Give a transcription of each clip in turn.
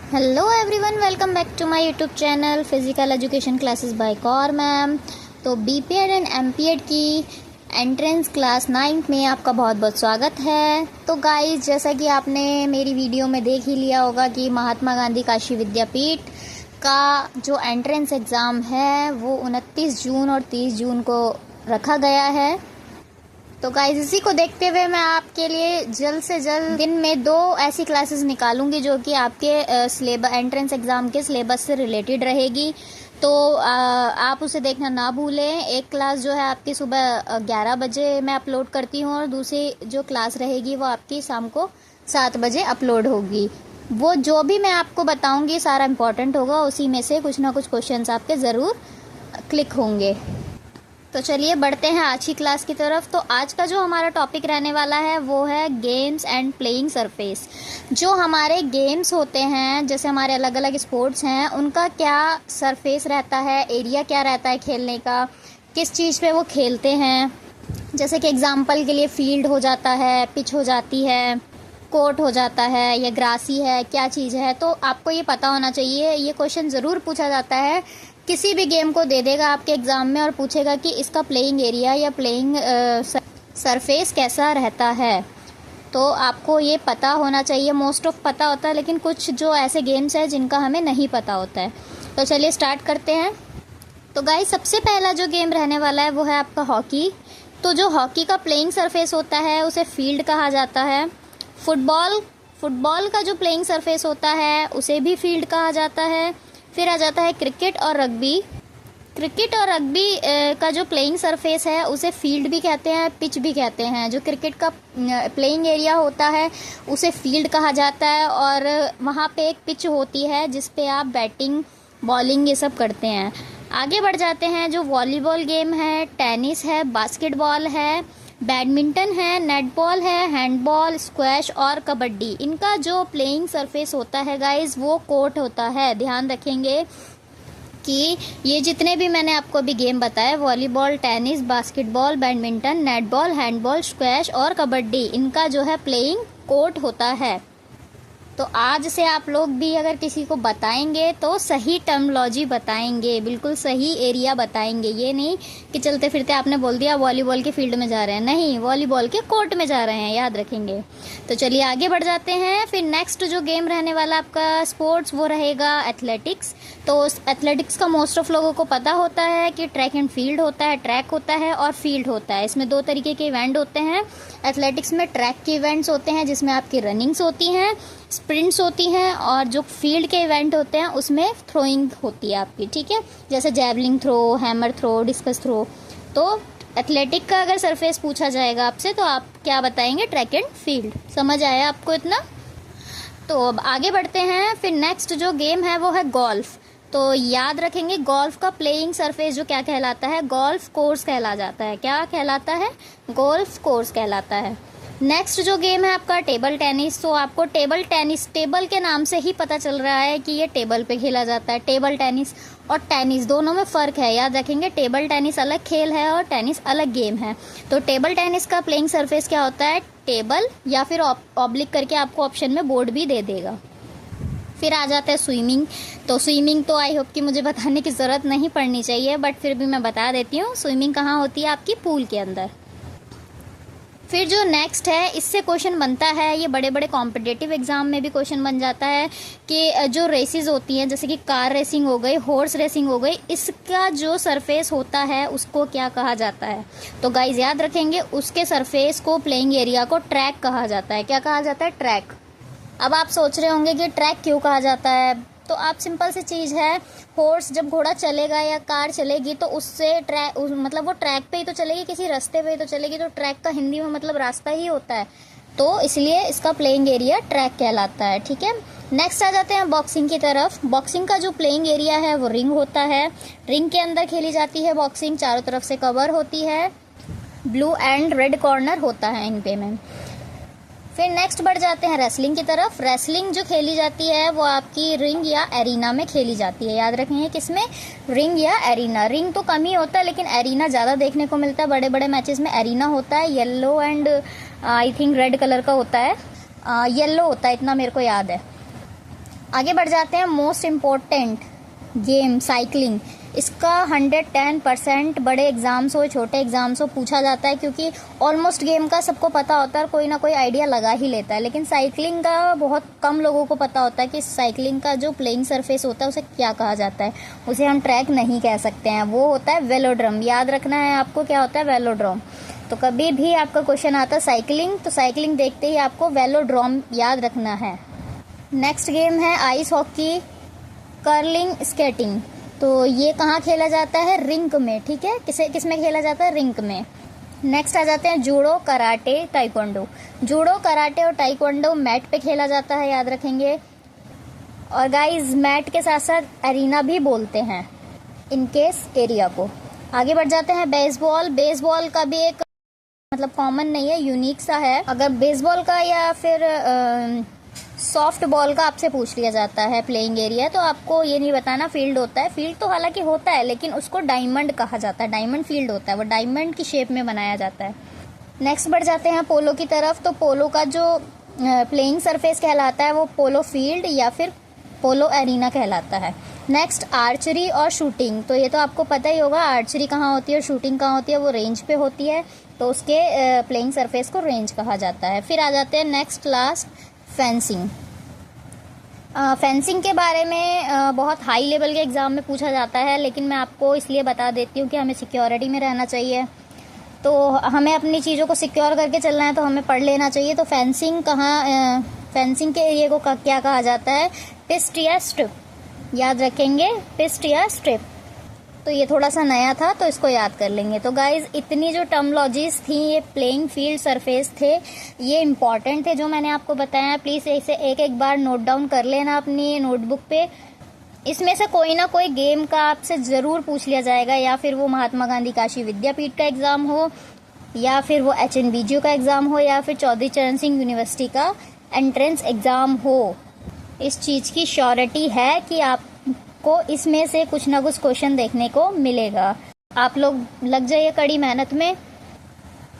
Hello everyone, welcome back to my YouTube channel physical education classes by Kaur ma'am. तो BPEd and MPEd की entrance class 9 में आपका बहुत बहुत स्वागत है। तो गाइस, जैसा कि आपने मेरी वीडियो में देख ही लिया होगा कि महात्मा गांधी काशी विद्यापीठ का जो एंट्रेंस एग्ज़ाम है वो 29 जून और 30 जून को रखा गया है। तो गाइस, इसी को देखते हुए मैं आपके लिए जल्द से जल्द दिन में 2 ऐसी क्लासेस निकालूंगी जो कि आपके एंट्रेंस एग्ज़ाम के सिलेबस से रिलेटेड रहेगी। तो आप उसे देखना ना भूलें। एक क्लास जो है आपकी सुबह 11 बजे मैं अपलोड करती हूँ और दूसरी जो क्लास रहेगी वो आपकी शाम को 7 बजे अपलोड होगी। वो जो भी मैं आपको बताऊँगी सारा इम्पोर्टेंट होगा, उसी में से कुछ ना कुछ क्वेश्चंस आपके ज़रूर क्लिक होंगे। तो चलिए बढ़ते हैं आज की क्लास की तरफ। तो आज का जो हमारा टॉपिक रहने वाला है वो है गेम्स एंड प्लेइंग सरफेस। जो हमारे गेम्स होते हैं, जैसे हमारे अलग अलग स्पोर्ट्स हैं, उनका क्या सरफेस रहता है, एरिया क्या रहता है खेलने का, किस चीज़ पे वो खेलते हैं। जैसे कि एग्जांपल के लिए फील्ड हो जाता है, पिच हो जाती है, कोर्ट हो जाता है, या ग्रासी है, क्या चीज़ है। तो आपको ये पता होना चाहिए। ये क्वेश्चन ज़रूर पूछा जाता है, किसी भी गेम को दे देगा आपके एग्ज़ाम में और पूछेगा कि इसका प्लेइंग एरिया या प्लेइंग सरफेस कैसा रहता है। तो आपको ये पता होना चाहिए। मोस्ट ऑफ पता होता है, लेकिन कुछ जो ऐसे गेम्स हैं जिनका हमें नहीं पता होता है। तो चलिए स्टार्ट करते हैं। तो गाइस, सबसे पहला जो गेम रहने वाला है वो है आपका हॉकी। तो जो हॉकी का प्लेइंग सरफेस होता है उसे फील्ड कहा जाता है। फुटबॉल का जो प्लेइंग सरफेस होता है उसे भी फील्ड कहा जाता है। फिर आ जाता है क्रिकेट और रग्बी। क्रिकेट और रग्बी का जो प्लेइंग सरफेस है उसे फील्ड भी कहते हैं, पिच भी कहते हैं। जो क्रिकेट का प्लेइंग एरिया होता है उसे फील्ड कहा जाता है, और वहाँ पे एक पिच होती है जिस पे आप बैटिंग बॉलिंग ये सब करते हैं। आगे बढ़ जाते हैं। जो वॉलीबॉल गेम है, टेनिस है, बास्केटबॉल है, बैडमिंटन है, नेटबॉल है, हैंडबॉल, स्क्वैश और कबड्डी, इनका जो प्लेइंग सरफेस होता है गाइस वो कोर्ट होता है। ध्यान रखेंगे कि ये जितने भी मैंने आपको अभी गेम बताए, volleyball, tennis, basketball, badminton, netball, handball, squash और कबड्डी, इनका जो है प्लेइंग कोर्ट होता है। तो आज से आप लोग भी अगर किसी को बताएंगे तो सही टर्मोलॉजी बताएंगे, बिल्कुल सही एरिया बताएंगे। ये नहीं कि चलते फिरते आपने बोल दिया वॉलीबॉल के फील्ड में जा रहे हैं, नहीं, वॉलीबॉल के कोर्ट में जा रहे हैं, याद रखेंगे। तो चलिए आगे बढ़ जाते हैं। फिर नेक्स्ट जो गेम रहने वाला आपका स्पोर्ट्स वो रहेगा एथलेटिक्स। तो एथलेटिक्स का मोस्ट ऑफ लोगों को पता होता है कि ट्रैक एंड फील्ड होता है, ट्रैक होता है और फील्ड होता है। इसमें 2 तरीके के इवेंट होते हैं। एथलेटिक्स में ट्रैक के इवेंट्स होते हैं जिसमें आपकी रनिंग्स होती हैं, स्प्रिंट्स होती हैं, और जो फील्ड के इवेंट होते हैं उसमें थ्रोइंग होती है आपकी, ठीक है, जैसे javelin throw, hammer throw, discus throw. तो एथलेटिक का अगर सरफेस पूछा जाएगा आपसे तो आप क्या बताएंगे? Track and field. समझ आया आपको इतना? तो अब आगे बढ़ते हैं। फिर नेक्स्ट जो गेम है वो है गोल्फ। तो याद रखेंगे, गोल्फ का प्लेइंग सरफेस जो क्या कहलाता है? गोल्फ कोर्स कहला जाता है। क्या कहलाता है? गोल्फ कोर्स कहलाता है। नेक्स्ट जो गेम है आपका टेबल टेनिस। तो आपको टेबल टेनिस, टेबल के नाम से ही पता चल रहा है कि ये टेबल पे खेला जाता है। टेबल टेनिस और टेनिस दोनों में फ़र्क है, याद रखेंगे। टेबल टेनिस अलग खेल है और टेनिस अलग गेम है। तो टेबल टेनिस का प्लेइंग सरफेस क्या होता है? टेबल, या फिर ऑब्लिक करके आपको ऑप्शन में बोर्ड भी दे देगा। फिर आ जाता है स्विमिंग। तो स्विमिंग तो आई होप कि मुझे बताने की ज़रूरत नहीं पड़नी चाहिए, बट फिर भी मैं बता देती हूँ। स्विमिंग कहाँ होती है? आपकी पूल के अंदर। फिर जो नेक्स्ट है, इससे क्वेश्चन बनता है, ये बड़े बड़े कॉम्पिटिटिव एग्जाम में भी क्वेश्चन बन जाता है कि जो रेसेस होती हैं, जैसे कि कार रेसिंग हो गई, हॉर्स रेसिंग हो गई, इसका जो सरफेस होता है उसको क्या कहा जाता है? तो गाइज याद रखेंगे, उसके सरफेस को, प्लेइंग एरिया को ट्रैक कहा जाता है। क्या कहा जाता है? ट्रैक। अब आप सोच रहे होंगे कि ट्रैक क्यों कहा जाता है? तो आप, सिंपल सी चीज़ है, हॉर्स जब घोड़ा चलेगा या कार चलेगी तो उससे मतलब वो ट्रैक पे ही तो चलेगी, किसी रास्ते पे ही तो चलेगी। तो ट्रैक का हिंदी में मतलब रास्ता ही होता है, तो इसलिए इसका प्लेइंग एरिया ट्रैक कहलाता है, ठीक है। नेक्स्ट आ जाते हैं बॉक्सिंग की तरफ। बॉक्सिंग का जो प्लेइंग एरिया है वो रिंग होता है। रिंग के अंदर खेली जाती है बॉक्सिंग, चारों तरफ से कवर होती है, ब्लू एंड रेड कॉर्नर होता है इन पे में। फिर नेक्स्ट बढ़ जाते हैं रेसलिंग की तरफ। रेसलिंग जो खेली जाती है वो आपकी रिंग या एरिना में खेली जाती है। याद रखेंगे किसमें? रिंग या एरिना। रिंग तो कम ही होता है लेकिन एरिना ज़्यादा देखने को मिलता है। बड़े बड़े मैचेस में एरिना होता है, yellow and I think red colour का होता है, येलो होता है, इतना मेरे को याद है। आगे बढ़ जाते हैं। Most important game cycling. इसका 110% बड़े एग्जाम्स हो छोटे एग्जाम्स हो पूछा जाता है, क्योंकि ऑलमोस्ट गेम का सबको पता होता है, कोई ना कोई आइडिया लगा ही लेता है। लेकिन साइकिलिंग का बहुत कम लोगों को पता होता है कि साइकिलिंग का जो प्लेइंग सरफेस होता है उसे क्या कहा जाता है। उसे हम ट्रैक नहीं कह सकते हैं, वो होता है वेलोड्रम। याद रखना है आपको क्या होता है वेलोड्रम। तो कभी भी आपका क्वेश्चन आता है साइकिलिंग, तो साइकिलिंग देखते ही आपको वेलोड्रम याद रखना है। नेक्स्ट गेम है आइस हॉकी, कर्लिंग, स्केटिंग। तो ये कहाँ खेला जाता है? रिंक में, ठीक है। किस में खेला जाता है? रिंक में। नेक्स्ट आ जाते हैं judo, karate, taekwondo. Judo, karate और ताइक्वांडो मैट पे खेला जाता है, याद रखेंगे। और गाइस मैट के साथ साथ एरिना भी बोलते हैं इनकेस एरिया को। आगे बढ़ जाते हैं बेसबॉल। बेसबॉल का भी एक मतलब कॉमन नहीं है, यूनिक सा है। अगर बेसबॉल का या फिर सॉफ्ट बॉल का आपसे पूछ लिया जाता है प्लेइंग एरिया, तो आपको ये नहीं बताना फील्ड होता है। फील्ड तो हालांकि होता है, लेकिन उसको डायमंड कहा जाता है। डायमंड फील्ड होता है, वो डायमंड की शेप में बनाया जाता है। नेक्स्ट बढ़ जाते हैं पोलो की तरफ। तो पोलो का जो प्लेइंग सरफेस कहलाता है वो पोलो फील्ड या फिर पोलो एरिना कहलाता है। नेक्स्ट आर्चरी और शूटिंग। तो ये तो आपको पता ही होगा, आर्चरी कहाँ होती है और शूटिंग कहाँ होती है। वो रेंज पे होती है, तो उसके प्लेइंग सरफेस को रेंज कहा जाता है। फिर आ जाते हैं नेक्स्ट लास्ट फेंसिंग। फेंसिंग के बारे में बहुत हाई लेवल के एग्ज़ाम में पूछा जाता है, लेकिन मैं आपको इसलिए बता देती हूँ कि हमें सिक्योरिटी में रहना चाहिए। तो हमें अपनी चीज़ों को सिक्योर करके चलना है, तो हमें पढ़ लेना चाहिए। तो फेंसिंग फेंसिंग के एरिया को क्या कहा जाता है? पिस्ट या स्ट्रिप। याद रखेंगे, पिस्ट या स्ट्रिप। तो ये थोड़ा सा नया था, तो इसको याद कर लेंगे। तो गाइज इतनी जो टर्मोलॉजीज थी, ये प्लेइंग फील्ड सरफेस थे, ये इंपॉर्टेंट थे जो मैंने आपको बताया। प्लीज़ इसे एक बार नोट डाउन कर लेना अपनी नोटबुक पे। इसमें से कोई ना कोई गेम का आपसे ज़रूर पूछ लिया जाएगा, या फिर वो महात्मा गांधी काशी विद्यापीठ का एग्ज़ाम हो, या फिर वो HNBGU का एग्ज़ाम हो, या फिर चौधरी चरण सिंह यूनिवर्सिटी का एंट्रेंस एग्ज़ाम हो। इस चीज़ की श्योरिटी है कि आपको इसमें से कुछ ना कुछ क्वेश्चन देखने को मिलेगा। आप लोग लग जाइए कड़ी मेहनत में।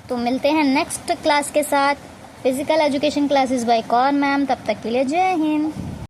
तो मिलते हैं नेक्स्ट क्लास के साथ, physical education classes by Kaur ma'am. तब तक के लिए जय हिंद।